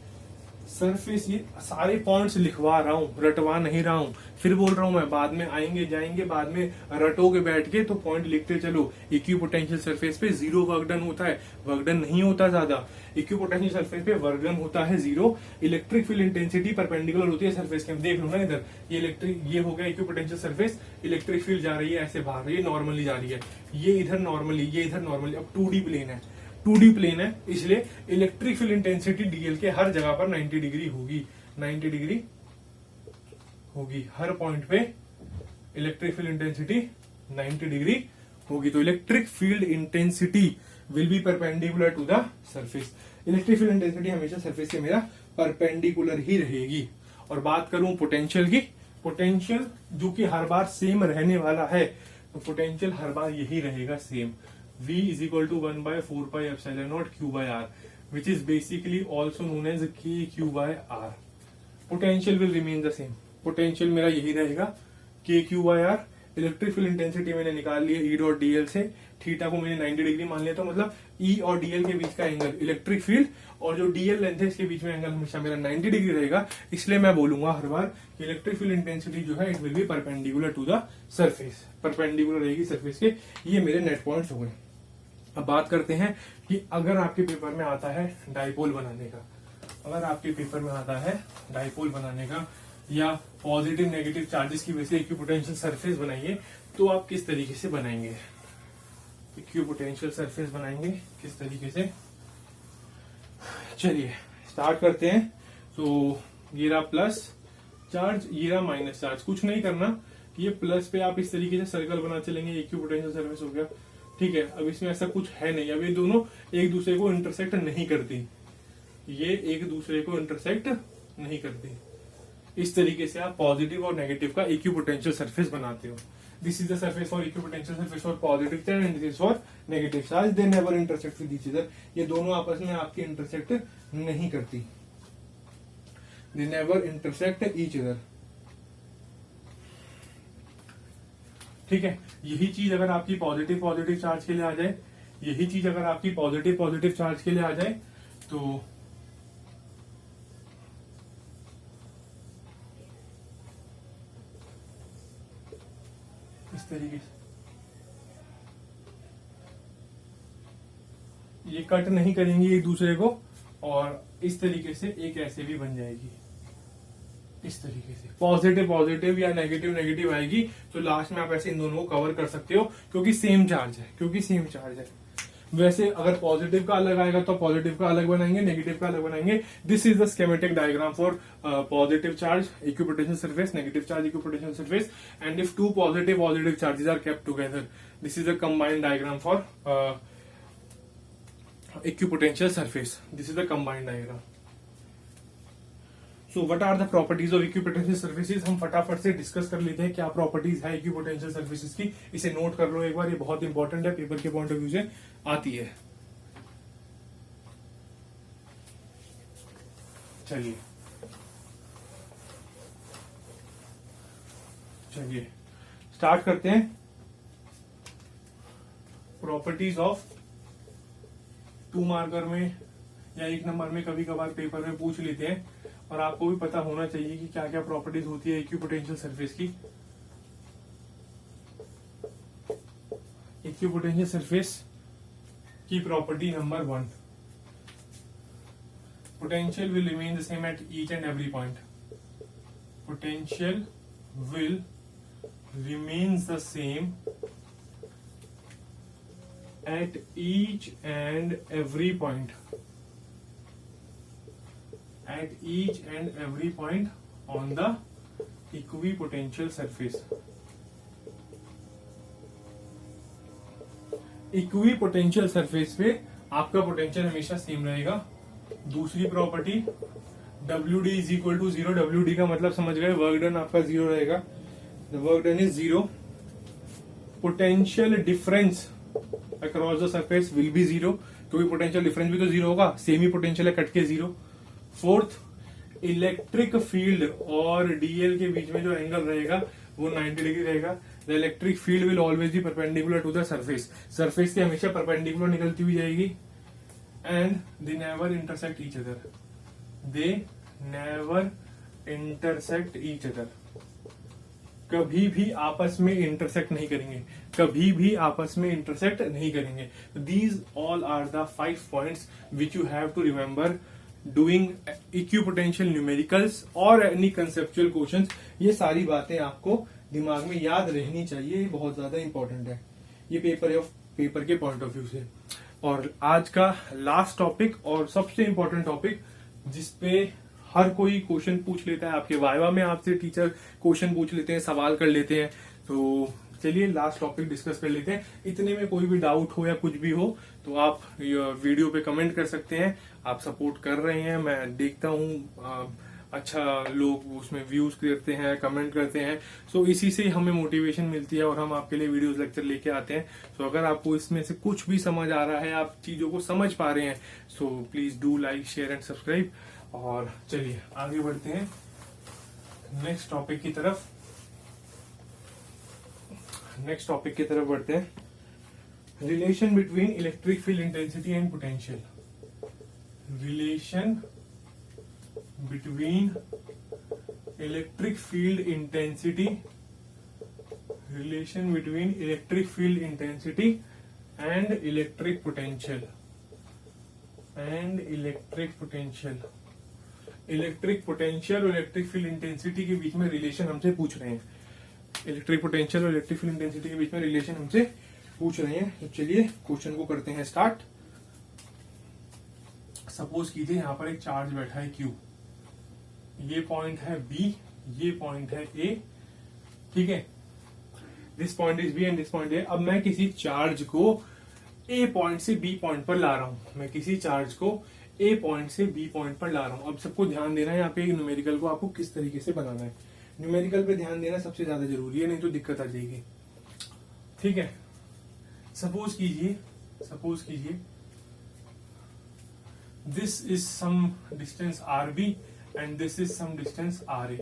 Surface, ये सारे पॉइंट्स लिखवा रहा हूं, रटवा नहीं रहा हूं, फिर बोल रहा हूं मैं, बाद में आएंगे जाएंगे, बाद में रटोगे बैठ के तो पॉइंट लिखते चलो। इक्विपोटेंशियल सरफेस पे 0 वर्क डन होता है, वर्क डन नहीं होता ज्यादा, इक्विपोटेंशियल सरफेस पे वर्क डन होता है 0। इलेक्ट्रिक फील्ड इंटेंसिटी परपेंडिकुलर होती है सरफेस के, देख लो ना इधर, ये इलेक्ट्रिक, ये हो गया इक्विपोटेंशियल सरफेस, इलेक्ट्रिक फील्ड जा रही है ऐसे बाहर, ये नॉर्मली जा रही है, ये इधर नॉर्मली, ये इधर नॉर्मली। अब 2D प्लेन है, 2D प्लेन है, इसलिए इलेक्ट्रिक फील्ड इंटेंसिटी डीएल के हर जगह पर 90 डिग्री होगी, 90 डिग्री होगी हर पॉइंट पे, इलेक्ट्रिक फील्ड इंटेंसिटी 90 डिग्री होगी। तो electric field intensity will be perpendicular to the surface. Electric field intensity हमेशा सरफेस से मेरा परपेंडिकुलर ही रहेगी। और बात करूं पोटेंशियल की, पोटेंशियल जो कि हर बार सेम रहने वाला है, तो पोटेंशियल हर बार यही रहेगा same, V is equal to 1/4 pi epsilon naught Q by R, which is basically also known as KQ by R. Potential will remain the same. Potential मेरा यही रहेगा KQ by R। Electric field intensity मैंने निकाल ली है E dot DL से, theta को मैंने 90 degree मान लिया, तो मतलब E और डीएल के बीच का एंगल, इलेक्ट्रिक फील्ड और जो डीएल लेंथ है इसके बीच में एंगल हमेशा मेरा 90 डिग्री रहेगा। इसलिए मैं बोलूंगा हर बार कि इलेक्ट्रिक फील्ड इंटेंसिटी जो है it will be perpendicular to the surface, perpendicular रहेगी सरफेस के। ये मेरे नेट पॉइंट्स हो गए। अब बात करते हैं कि अगर आपके पेपर में आता है डाइपोल बनाने का, अगर आपके पेपर में आता है डाइपोल बनाने का या पॉजिटिव नेगेटिव चार्जेस की वजह से इक्विपोटेंशियल सरफेस बनाइए, तो आप किस तरीके से बनाएंगे, इक्विपोटेंशियल सरफेस बनाएंगे किस तरीके से। चलिए स्टार्ट करते हैं। तो ये रहा प्लस चार्ज, ये रहा माइनस चार्ज। कुछ नहीं करना, ये प्लस पे आप इस तरीके से सर्कल बना चलेंगे, इक्विपोटेंशियल सरफेस हो गया, ठीक है। अब इसमें ऐसा कुछ है नहीं, अब ये दोनों एक दूसरे को इंटरसेक्ट नहीं करती, ये एक दूसरे को इंटरसेक्ट नहीं करती। इस तरीके से आप पॉजिटिव और नेगेटिव का इक्विपोटेंशियल सरफेस बनाते हो। This is the surface for equipotential surface for positive charge and this is for negative charge, they never intersect with each other. ये दोनों आपस में आपकी इंटरसेक्ट नहीं करती, दे नेवर इंटरसेक्ट ईच अदर, ठीक है। यही चीज अगर आपकी पॉजिटिव पॉजिटिव चार्ज के लिए आ जाए, यही चीज अगर आपकी पॉजिटिव पॉजिटिव चार्ज के लिए आ जाए, तो इस तरीके से ये कट नहीं करेंगी एक दूसरे को, और इस तरीके से एक ऐसे भी बन जाएगी, इस तरीके से पॉजिटिव पॉजिटिव या नेगेटिव नेगेटिव आएगी, तो लास्ट में आप ऐसे इन दोनों को कवर कर सकते हो, क्योंकि सेम चार्ज है, क्योंकि सेम चार्ज है। वैसे अगर पॉजिटिव का अलग आएगा तो पॉजिटिव का अलग बनाएंगे, नेगेटिव का अलग बनाएंगे. This is the schematic diagram for positive charge equipotential surface, negative charge equipotential surface, and if two positive charges are kept together, this is a combined diagram for equipotential surface. This is the combined diagram. So what are the properties of equipotential surfaces? हम फटाफट से discuss कर लेते हैं क्या properties है equipotential surfaces की. इसे नोट कर लो एक बार, ये बहुत इंपॉर्टेंट है, पेपर के पॉइंट ऑफ व्यू से आती है. चलिए स्टार्ट करते हैं. प्रॉपर्टीज ऑफ 2 मार्कर में या 1 नंबर में कभी कभार पेपर में पूछ लेते हैं, और आपको भी पता होना चाहिए कि क्या क्या प्रॉपर्टीज होती है इक्विपोटेंशियल सरफेस की. इक्विपोटेंशियल सरफेस की property number 1, potential will remain the same at each and every point. Potential will remains the same at each and every point. At each and every point on the equipotential surface. Equipotential surface पे आपका potential हमेशा same रहेगा. दूसरी property WD is equal to 0. WD का मतलब समझ गए, work done आपका 0 रहेगा. The work done is 0. Potential difference across the surface will be 0, क्योंकि पोटेंशियल डिफरेंस भी तो 0 होगा, सेम ही पोटेंशियल है, कट के 0. फोर्थ, इलेक्ट्रिक फील्ड और डीएल के बीच में जो एंगल रहेगा वो 90 डिग्री रहेगा. The electric field will always be perpendicular to the surface. Surface के हमेशा परपेंडिकुलर निकलती हुई जाएगी. And they never intersect each other. They never intersect each other. कभी भी आपस में इंटरसेक्ट नहीं करेंगे, कभी भी आपस में इंटरसेक्ट नहीं करेंगे. These all are the 5 points which you have to remember doing equipotential numericals और एनी कंसेप्चुअल क्वेश्चंस. ये सारी बातें आपको दिमाग में याद रहनी चाहिए, ये बहुत ज्यादा इंपॉर्टेंट है. ये पेपर के पॉइंट ऑफ व्यू से. और आज का लास्ट टॉपिक और सबसे इंपॉर्टेंट टॉपिक जिसपे हर कोई क्वेश्चन पूछ लेता है, आपके वाइवा में आपसे टीचर क्वेश्चन पूछ लेते हैं, सवाल कर लेते हैं. तो चलिए लास्ट टॉपिक डिस्कस कर लेते हैं. इतने में कोई भी डाउट हो या कुछ भी हो तो आप वीडियो पे कमेंट कर सकते हैं. आप सपोर्ट कर रहे हैं, मैं देखता हूँ, अच्छा लोग उसमें व्यूज करते हैं, कमेंट करते हैं. सो इसी से हमें मोटिवेशन मिलती है और हम आपके लिए वीडियोस लेक्चर लेके आते हैं. सो अगर आपको इसमें से कुछ भी समझ आ रहा है, आप चीजों को समझ पा रहे हैं, so please do like, share and subscribe. और चलिए आगे बढ़ते हैं नेक्स्ट टॉपिक की तरफ. बढ़ते हैं. Relation between electric field intensity and potential. Relation between electric field intensity and electric potential. Electric potential और इलेक्ट्रिक फील्ड इंटेंसिटी के बीच में रिलेशन हमसे पूछ रहे हैं. तो चलिए क्वेश्चन को करते हैं स्टार्ट. सपोज कीजिए यहाँ पर एक चार्ज बैठा है Q. ये पॉइंट है B, ये पॉइंट है A. ठीक है, this point is B and this point A. अब मैं किसी चार्ज को A पॉइंट से B पॉइंट पर ला रहा हूं. A पॉइंट से B पॉइंट पर ला रहा हूं. अब सबको ध्यान देना है यहाँ पे न्यूमेरिकल को आपको किस तरीके से बनाना है. न्यूमेरिकल पे ध्यान देना सबसे ज्यादा जरूरी है, नहीं तो दिक्कत आ जाएगी. ठीक है, सपोज कीजिए this is some distance RB and this is some distance RA.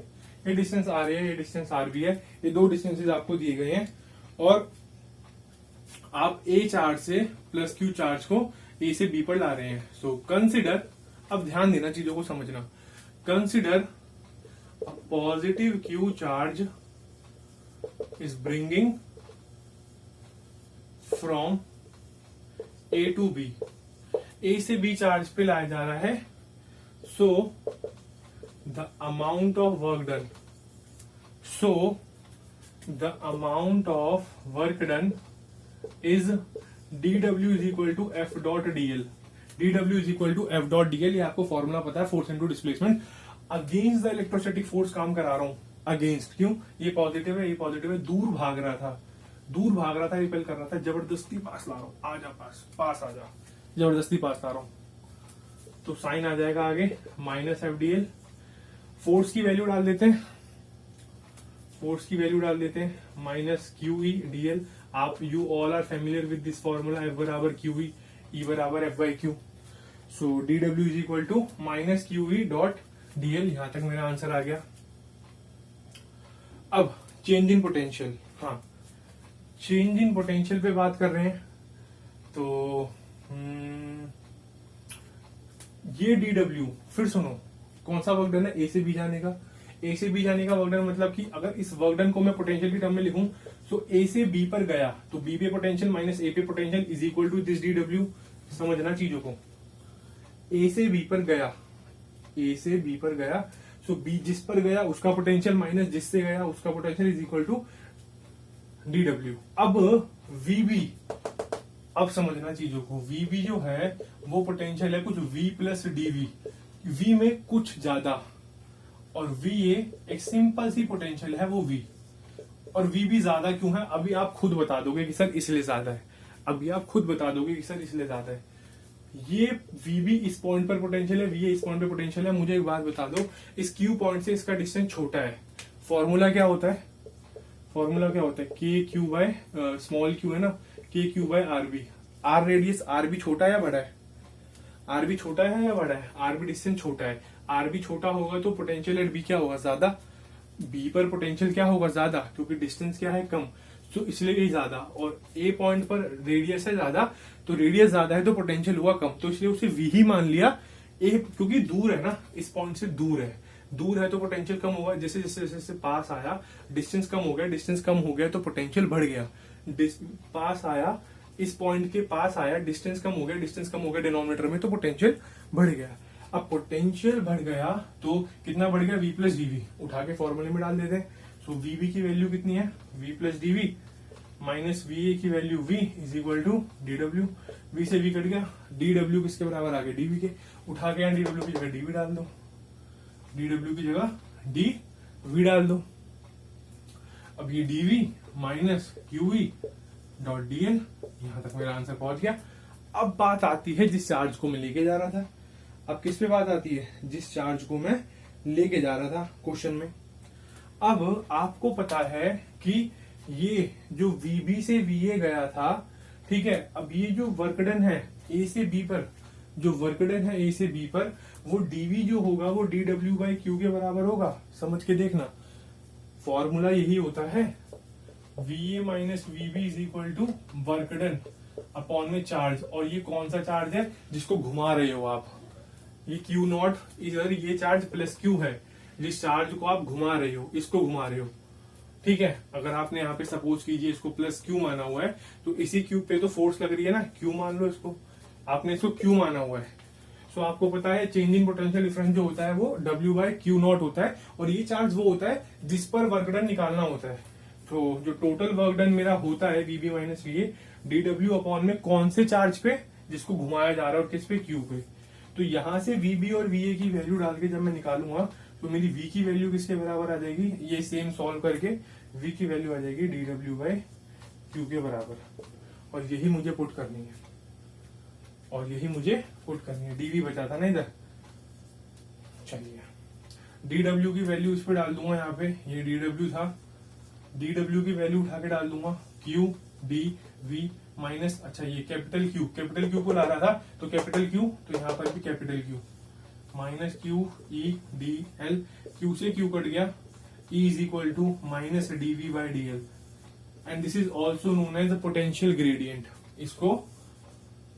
ये डिस्टेंस RA है, ये डिस्टेंस RB है. ये दो डिस्टेंसेस आपको दिए गए हैं और आप A चार्ज से प्लस Q चार्ज को A से B पर ला रहे हैं. सो कंसिडर, अब ध्यान देना चीजों को समझना. Consider a positive Q charge is bringing from A to B. A से B चार्ज पे लाया जा रहा है. So the amount of work done is dw is equal to F dot DL, dw is equal to F dot DL, ये आपको formula पता है, force into displacement against the electrostatic force काम करा रहा हूं, अगेंस्ट क्यों, ये पॉजिटिव है, ये पॉजिटिव है, दूर भाग रहा था, रिपेल कर रहा था, जबरदस्ती पास ला रहा हूं, आजा पास आ जा, जबरदस्ती पास ला रहा हूं, तो साइन आ जाएगा आगे minus F D L. Force की वैल्यू डाल देते हैं, minus Q E D L. आप you all are familiar with this formula, F बराबर क्यू ई बराबर F by Q. So D W is equal to minus Q E dot D L. यहां तक मेरा answer आ गया। अब change in potential, हाँ चेंज इन पोटेंशियल पे बात कर रहे हैं, तो ये डी डब्ल्यू, फिर सुनो कौन सा वर्क डन है, ए से बी जाने का, ए से बी जाने का वर्क डन, मतलब कि अगर इस वर्क डन को मैं पोटेंशियल की टर्म में लिखूं तो ए से बी पर गया तो बी पे पोटेंशियल माइनस ए पे potential is equal to this D W. समझना चीजों को, ए से बी पर गया, सो बी जिस पर गया उसका पोटेंशियल माइनस जिससे गया उसका potential is equal to D W. अब वीबी, अब समझना चीजों को, वीबी जो है वो पोटेंशियल है कुछ वी प्लस डीवी, वी में कुछ ज्यादा, और वी एक सिंपल सी पोटेंशियल है वो वी, और वी भी ज्यादा क्यों है अभी आप खुद बता दोगे कि सर इसलिए ज्यादा है, ये वीबी इस पॉइंट पर पोटेंशियल है, वी इस पॉइंट पर पोटेंशियल है। मुझे एक बात बता दो, इस क्यू पॉइंट से इसका डिस्टेंस छोटा है, फॉर्मूला क्या होता है, के क्यू बाय स्मॉल क्यू है ना, K Q by R B. R radius, R B छोटा है या बड़ा है, आर बी छोटा है या बड़ा है, आर बी डिस्टेंस छोटा है, आर बी छोटा होगा तो पोटेंशियल एट बी क्या होगा, ज्यादा, बी पर पोटेंशियल क्या होगा, ज्यादा, क्योंकि डिस्टेंस क्या है, कम, तो इसलिए ये ज्यादा, और ए पॉइंट पर रेडियस है ज्यादा, तो रेडियस ज्यादा है तो पोटेंशियल हुआ कम, तो इसलिए उसे वी ही मान लिया। ए क्योंकि दूर है ना, इस पॉइंट से दूर है तो पोटेंशियल कम होगा, जैसे जैसे पास आया डिस्टेंस कम हो गया तो पोटेंशियल बढ़ गया, पास आया, इस पॉइंट के पास आया, डिस्टेंस कम हो गया डिनोमिनेटर में, तो पोटेंशियल बढ़ गया। अब पोटेंशियल बढ़ गया तो कितना बढ़ गया, वी प्लस डीवी, उठा के फॉर्मूले में डाल देते हैं। सो वीबी की वैल्यू कितनी है, V plus D V minus V A की value V is equal to D W, V से वी कट गया, डी डब्ल्यू किसके बराबर आ गया, डीवी के, उठा के यहाँ डी डब्ल्यू की जगह डीवी डाल दो, डी डाल दो। अब ये DV minus QV dot DL, यहां तक मेरा आंसर पहुंच गया। अब बात आती है जिस चार्ज को मैं लेके जा रहा था, अब किस पे बात आती है, जिस चार्ज को मैं लेके जा रहा था क्वेश्चन में। अब आपको पता है कि ये जो वीबी से वीए गया था, ठीक है, अब ये जो वर्कडन है ए से बी पर, वो डीवी जो होगा वो डी डब्ल्यू बाई क्यू के बराबर होगा। समझ के देखना, फॉर्मूला यही होता है, VA minus VB is equal to work done upon में चार्ज, और ये कौन सा चार्ज है जिसको घुमा रहे हो आप, ये क्यू नॉट, इधर ये चार्ज प्लस क्यू है, जिस चार्ज को आप घुमा रहे हो, इसको घुमा रहे हो, ठीक है। अगर आपने यहाँ पे सपोज कीजिए इसको प्लस क्यू माना हुआ है, तो इसी क्यू पे तो फोर्स लग रही है ना, क्यू मान लो इसको, आपने इसको क्यू माना हुआ है। सो आपको पता है चेंजिंग पोटेंशियल डिफरेंस जो होता है वो डब्ल्यू बाई क्यू नॉट होता है, और ये चार्ज वो होता है जिस पर वर्क डन निकालना होता है। तो जो टोटल वर्क डन मेरा होता है वीबी माइनस वीए डी डब्ल्यू अपॉन में कौन से चार्ज पे, जिसको घुमाया जा रहा है, और किस पे, क्यू पे। तो यहां से वीबी और वीए की वैल्यू डाल के जब मैं निकालूंगा तो मेरी वी की वैल्यू किसके बराबर आ जाएगी, ये सेम सॉल्व करके वी की वैल्यू आ जाएगी डी डब्ल्यू बाई क्यू के बराबर, और यही मुझे पुट करनी है, डीवी बचा था ना इधर। चलिए डी डब्ल्यू की वैल्यू इस पे डाल दूंगा, यहाँ पे ये डी डब्ल्यू था, डी डब्ल्यू की वैल्यू उठा के डाल दूंगा, क्यू डी वी माइनस, अच्छा ये कैपिटल क्यू को ला रहा था तो कैपिटल क्यू, तो यहाँ पर भी capital Q minus Q E D L, Q से क्यू कट गया, E is equal to minus D V by D L, and this is also known as potential gradient. इसको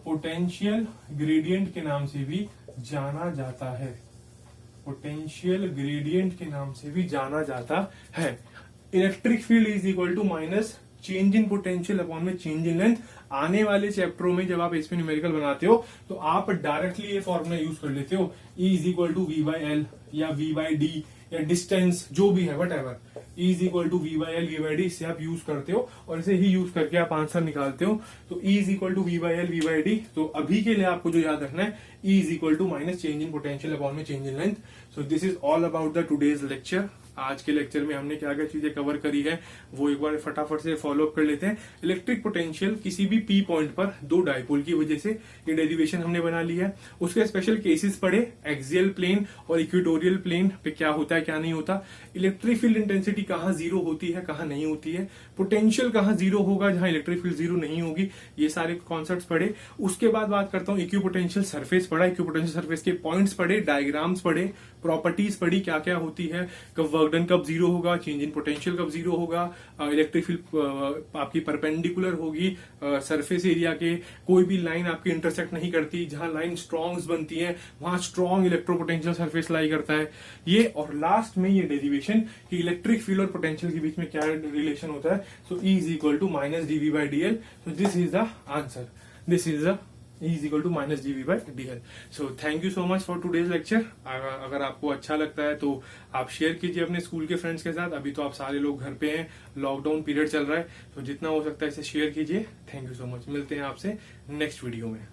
पोटेंशियल ग्रेडियंट के नाम से भी जाना जाता है, electric field is equal to minus change in potential upon में चेंज इन लेंथ। आने वाले चैप्टरों में जब आप इसमें न्यूमेरिकल बनाते हो तो आप डायरेक्टली ये फॉर्मूला यूज कर लेते हो, E is equal to V by L या वी बाई डी या डिस्टेंस जो भी है whatever, E is equal to V by L V by D, इससे आप यूज करते हो और इसे ही यूज करके आप आंसर निकालते हो। तो E is equal to V by L V by D. तो अभी के लिए आपको जो याद रखना है, E is equal to minus change in potential upon में change in length. So this is all about the today's lecture. आज के लेक्चर में हमने क्या क्या चीजें कवर करी है वो एक बार फटाफट से फॉलो अप कर लेते हैं। इलेक्ट्रिक पोटेंशियल किसी भी पी पॉइंट पर दो डाइपोल की वजह से ये डेरिवेशन हमने बना लिया है। उसके स्पेशल केसेस पढ़े, एक्सियल प्लेन और इक्वेटोरियल प्लेन पे क्या होता है क्या नहीं होता, इलेक्ट्रिक फील्ड इंटेंसिटी कहाँ जीरो होती है कहाँ नहीं होती है, पोटेंशियल कहाँ जीरो होगा जहां इलेक्ट्रिक फील्ड जीरो नहीं होगी, ये सारे कॉन्सेप्ट्स पढ़े। उसके बाद बात करता हूँ इक्विपोटेंशियल सरफेस पढ़ा, इक्विपोटेंशियल सरफेस के पॉइंट्स पढ़े, डायग्राम्स पढ़े, प्रॉपर्टीज पढ़ी क्या क्या होती है, कब वर्क डन कब जीरो होगा, चेंज इन पोटेंशियल कब जीरो होगा, इलेक्ट्रिक फील्ड आपकी परपेंडिकुलर होगी सरफेस एरिया के, कोई भी लाइन आपकी इंटरसेक्ट नहीं करती, जहां लाइन स्ट्रॉन्ग्स बनती है वहां स्ट्रॉन्ग इलेक्ट्रोपोटेंशियल सरफेस लाई करता है ये। और लास्ट में ये डेरिवेशन कि इलेक्ट्रिक फील्ड और पोटेंशियल के बीच में क्या रिलेशन होता है। So E is equal to minus D V by D L. So this is the answer, this is the E is equal to minus dV by dl. So thank you so much for today's lecture. अगर आपको अच्छा लगता है तो आप share कीजिए अपने school के फ्रेंड्स के साथ। अभी तो आप सारे लोग घर पे हैं, लॉकडाउन पीरियड चल रहा है, तो जितना हो सकता है इसे शेयर कीजिए। थैंक यू सो मच, मिलते हैं आपसे नेक्स्ट वीडियो में।